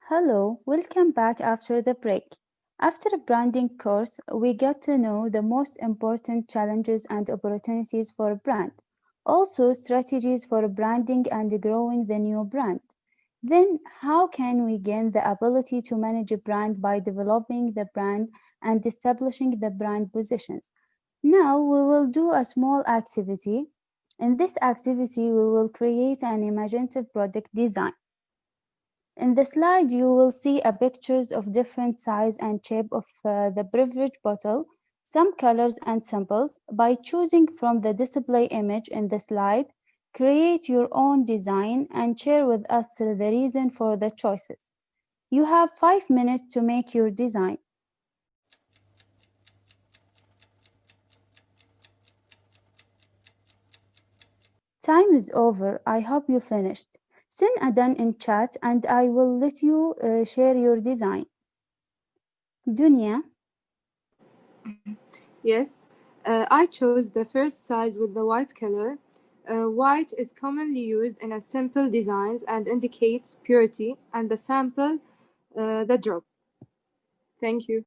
Hello, welcome back after the break. After a branding course, we got to know the most important challenges and opportunities for a brand, also strategies for branding and growing the new brand. Then, how can we gain the ability to manage a brand by developing the brand and establishing the brand positions? Now, we will do a small activity. In this activity, we will create an imaginative product design. In the slide, you will see a pictures of different size and shape of the beverage bottle, some colors and symbols. By choosing from the display image in the slide, create your own design and share with us the reason for the choices. You have 5 minutes to make your design. Time is over. I hope you finished. Send a done in chat and I will let you share your design. Dunya, Yes, I chose the first size with the white color. White is commonly used in a simple designs and indicates purity, and the sample, the drop. Thank you.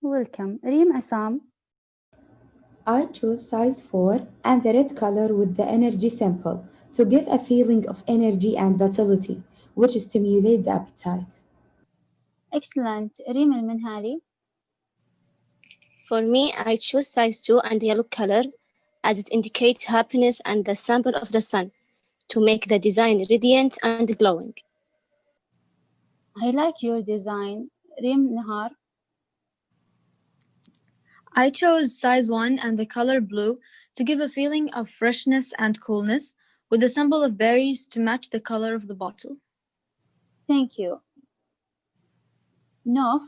welcome. Reem Assam, I chose size 4 and the red color with the energy symbol to give a feeling of energy and vitality, which stimulate the appetite. excellent. Reem Al Minhali, For me, I choose size 2 and yellow color as it indicates happiness and the symbol of the sun to make the design radiant and glowing. I like your design. Reem Nahar, I chose size 1 and the color blue to give a feeling of freshness and coolness, with the symbol of berries to match the color of the bottle. thank you. Nof,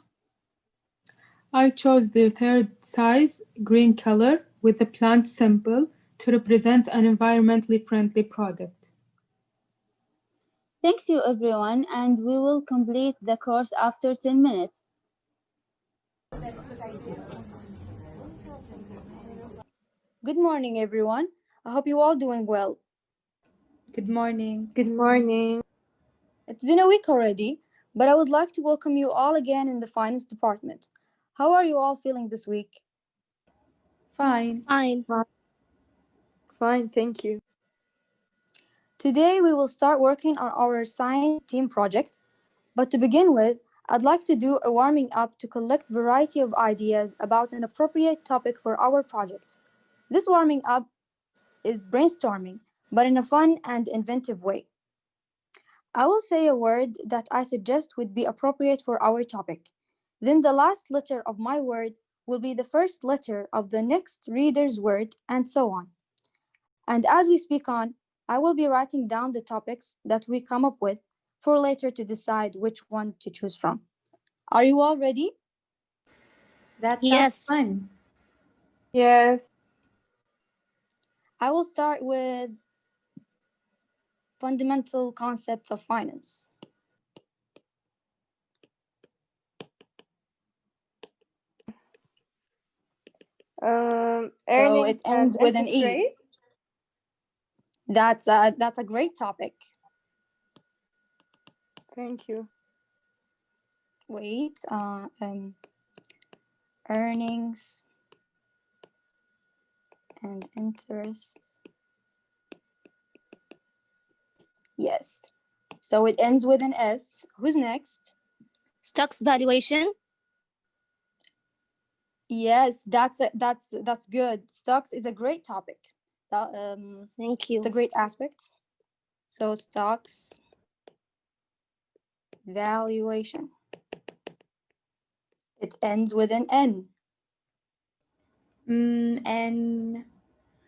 I chose the third size, green color, with the plant symbol to represent an environmentally friendly product. thanks you everyone, and we will complete the course after 10 minutes. Good morning, everyone. I hope you all doing well. Good morning. Good morning. It's been a week already, but I would like to welcome you all again in the finance department. How are you all feeling this week? Fine. Fine. Fine, thank you. Today we will start working on our science team project, but to begin with, I'd like to do a warming up to collect variety of ideas about an appropriate topic for our project. This warming up is brainstorming, but in a fun and inventive way. I will say a word that I suggest would be appropriate for our topic. Then the last letter of my word will be the first letter of the next reader's word, and so on. And as we speak on, I will be writing down the topics that we come up with for later to decide which one to choose from. Are you all ready? That sounds Yes. fun. Yes. I will start with fundamental concepts of finance. So So it ends with an E. rate? That's a great topic. Thank you. Wait, earnings and interest. Yes. So it ends with an S. Who's next? Stocks valuation. Yes, that's good. Stocks is a great topic. Thank you. It's a great aspect. So stocks valuation. It ends with an N. And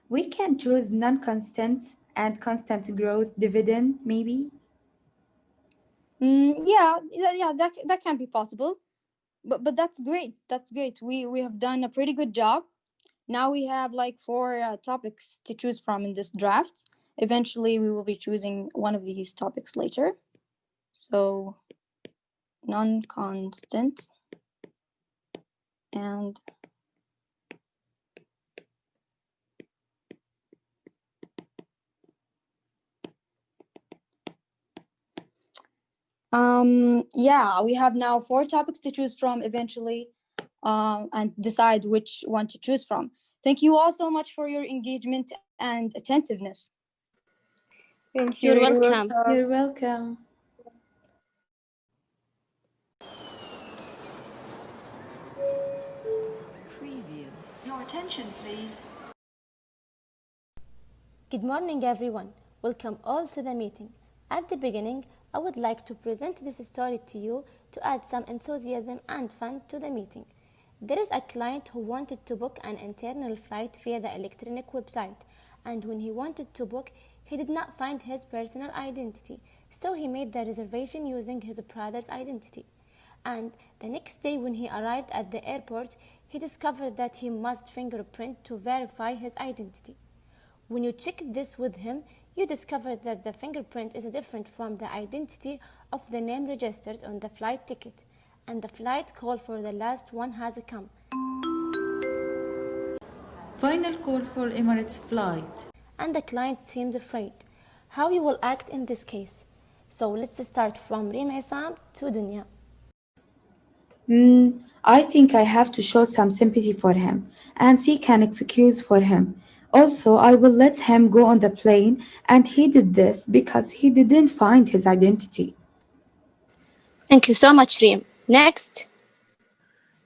we can choose non-constant and constant growth dividend, maybe. Yeah, that can be possible. But that's great. That's great. We have done a pretty good job. Now we have like 4 topics to choose from in this draft. Eventually, we will be choosing one of these topics later. So, non-constant and Yeah, we have now 4 topics to choose from eventually, and decide which one to choose from. Thank you all so much for your engagement and attentiveness. Thank You're you. You're welcome. welcome. You're welcome. Preview. Your attention, please. Good morning, everyone. Welcome all to the meeting. At the beginning, I would like to present this story to you to add some enthusiasm and fun to the meeting. There is a client who wanted to book an internal flight via the electronic website, and when he wanted to book, he did not find his personal identity, so he made the reservation using his brother's identity. And the next day, when he arrived at the airport, he discovered that he must fingerprint to verify his identity. When you check this with him, you discover that the fingerprint is different from the identity of the name registered on the flight ticket, and the flight call for the last one has come. Final call for Emirates flight. And the client seems afraid. How you will act in this case? So let's start from Reem Isam to Dunya. I think I have to show some sympathy for him and seek an excuse for him. Also, I will let him go on the plane, and he did this because he didn't find his identity. Thank you so much, Reem. Next.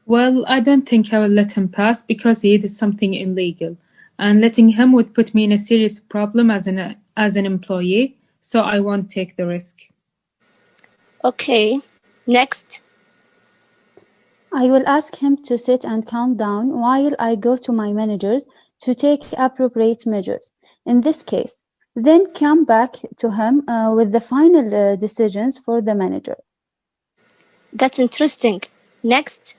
Well, I don't think I will let him pass because he did something illegal, and letting him would put me in a serious problem as an employee, so I won't take the risk. Okay. Next. I will ask him to sit and calm down while I go to my managers to take appropriate measures. In this case, then come back to him with the final decisions for the manager. That's interesting. Next.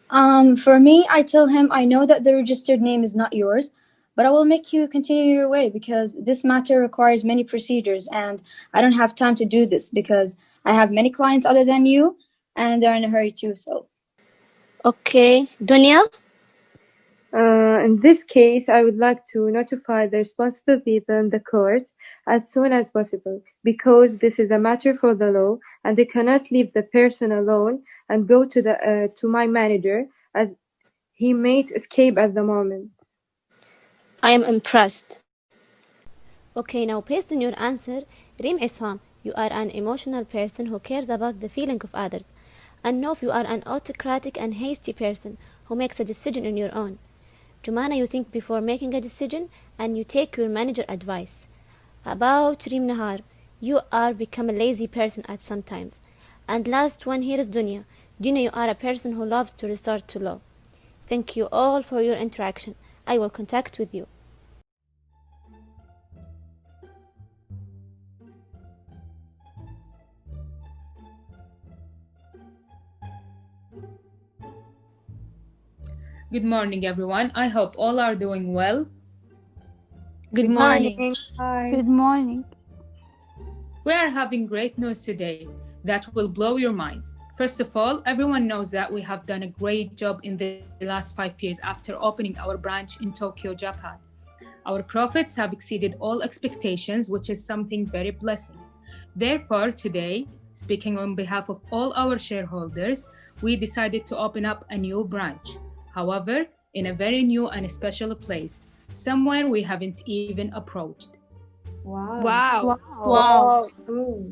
For me, I tell him I know that the registered name is not yours, but I will make you continue your way because this matter requires many procedures and I don't have time to do this because I have many clients other than you and they're in a hurry too, so. Okay. Dunya? In this case, I would like to notify the responsible people in the court as soon as possible because this is a matter for the law and they cannot leave the person alone and go to my manager as he might escape at the moment. I am impressed. Okay, now based on your answer, Reem Isam, you are an emotional person who cares about the feeling of others. And Nof, you are an autocratic and hasty person who makes a decision on your own. Jumana, you think before making a decision and you take your manager advice. About Reem Nahar, you are become a lazy person at some times. And last one here is Dunya. Dunya, you are a person who loves to resort to law. Thank you all for your interaction. I will contact with you. Good morning, everyone. I hope all are doing well. Good morning. Hi. Good morning. We are having great news today that will blow your minds. First of all, everyone knows that we have done a great job in the last 5 years after opening our branch in Tokyo, Japan. Our profits have exceeded all expectations, which is something very blessing. Therefore, today, speaking on behalf of all our shareholders, we decided to open up a new branch. However, in a very new and special place, somewhere we haven't even approached. Wow. Wow.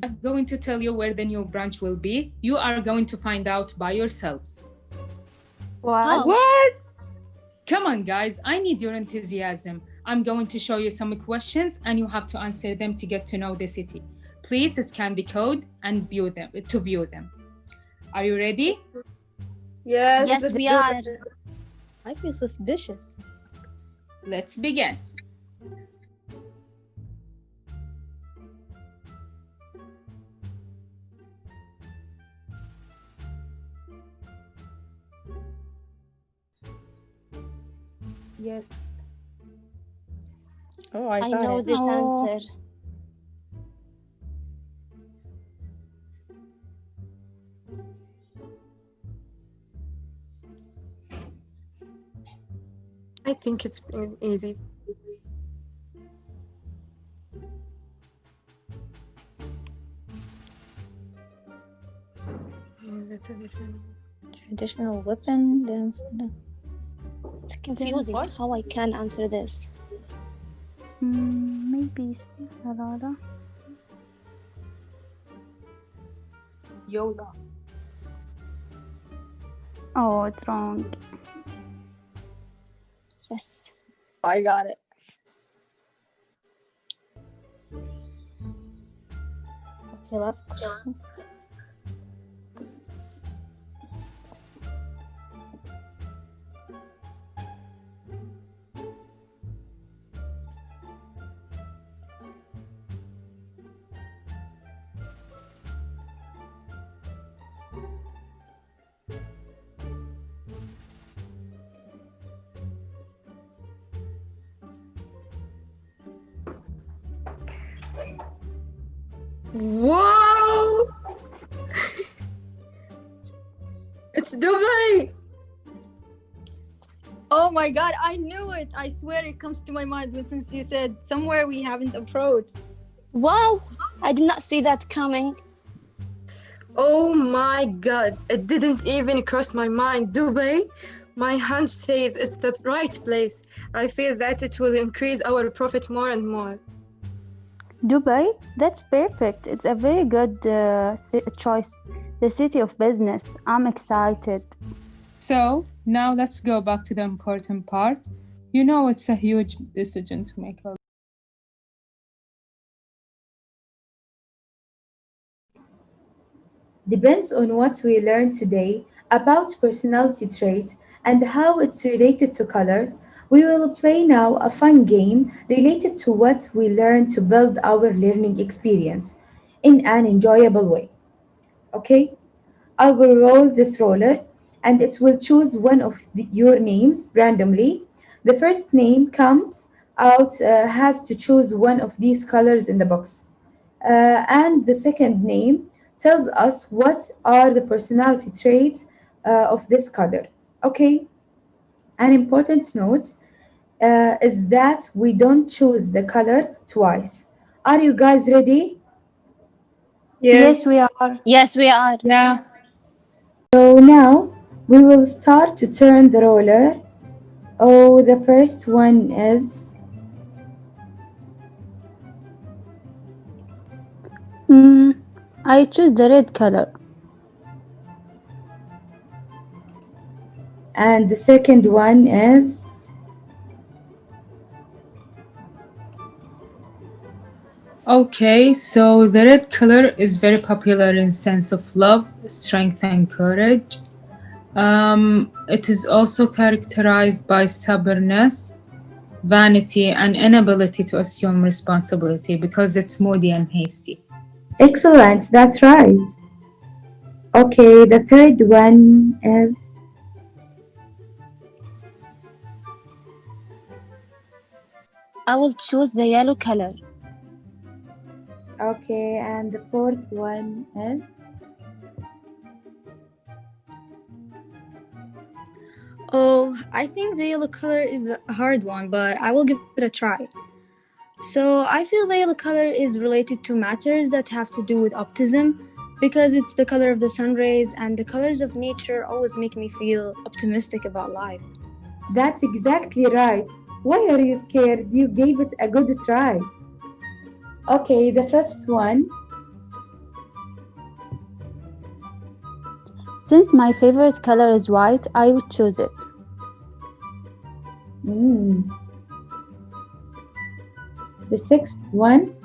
I'm going to tell you where the new branch will be. You are going to find out by yourselves. Wow. What? Come on, guys, I need your enthusiasm. I'm going to show you some questions and you have to answer them to get to know the city. Please scan the code and view them. Are you ready? Yes, Yes, let's we do are. it. I feel suspicious. Let's begin. Yes. Oh, I know this Oh. answer. I think it's easy. Traditional weapon dance. It's confusing What? how I can answer this. Maybe Sarara. Yoga. Oh, it's wrong. Yes. I got it. Okay, last question. Whoa! It's Dubai! Oh my god, I knew it! I swear it comes to my mind since you said somewhere we haven't approached. Wow! I did not see that coming. Oh my god, it didn't even cross my mind. Dubai? My hunch says it's the right place. I feel that it will increase our profit more and more. Dubai? That's perfect. It's a very good choice. The city of business. I'm excited. So now let's go back to the important part. You know, it's a huge decision to make. Depends on what we learn today about personality traits and how it's related to colors. We will play now a fun game related to what we learn to build our learning experience in an enjoyable way. Okay? I will roll this roller and it will choose one of your names randomly. The first name comes out has to choose one of these colors in the box. And the second name tells us what are the personality traits of this color. Okay, an important note is that we don't choose the color twice. Are you guys ready? Yes, we Yes. are. Yes, we are. Yeah. So now we will start to turn the roller. Oh, the first one is, Mm, I choose the red color. and the second one is, Okay, so the red color is very popular in sense of love, strength, and courage. It is also characterized by stubbornness, vanity, and inability to assume responsibility because it's moody and hasty. excellent, that's right. Okay, the third one is, I will choose the yellow color. okay, and the fourth one is, Oh, I think the yellow color is a hard one, but I will give it a try. So, I feel the yellow color is related to matters that have to do with optimism because it's the color of the sun rays, and the colors of nature always make me feel optimistic about life. that's exactly right. Why are you scared? You gave it a good try. Okay, the fifth one. Since my favorite color is white, I would choose it. Mm. The sixth one.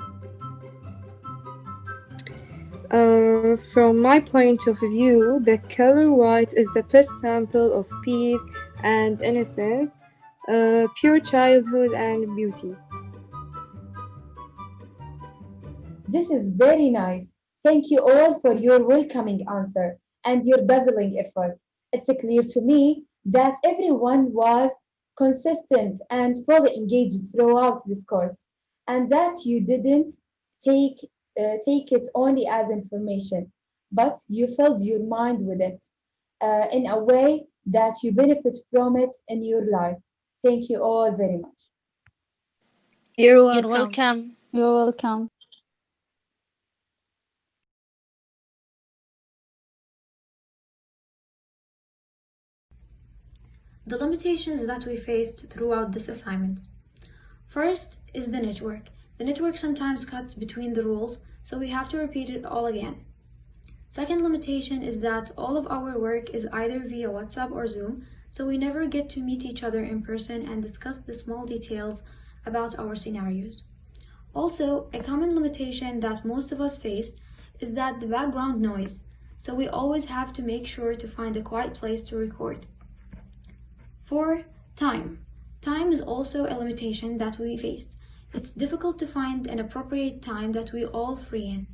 From my point of view, the color white is the best sample of peace and innocence, pure childhood and beauty. This is very nice. Thank you all for your welcoming answer and your dazzling effort. It's clear to me that everyone was consistent and fully engaged throughout this course, and that you didn't take, take it only as information, but you filled your mind with it in a way that you benefit from it in your life. Thank you all very much. You're You're welcome. welcome. You're welcome. The limitations that we faced throughout this assignment. First is the network. The network sometimes cuts between the rules, so we have to repeat it all again. Second limitation is that all of our work is either via WhatsApp or Zoom, so we never get to meet each other in person and discuss the small details about our scenarios. Also, a common limitation that most of us face is that the background noise, so we always have to make sure to find a quiet place to record. 4. Time. Time is also a limitation that we faced. It's difficult to find an appropriate time that we all free in.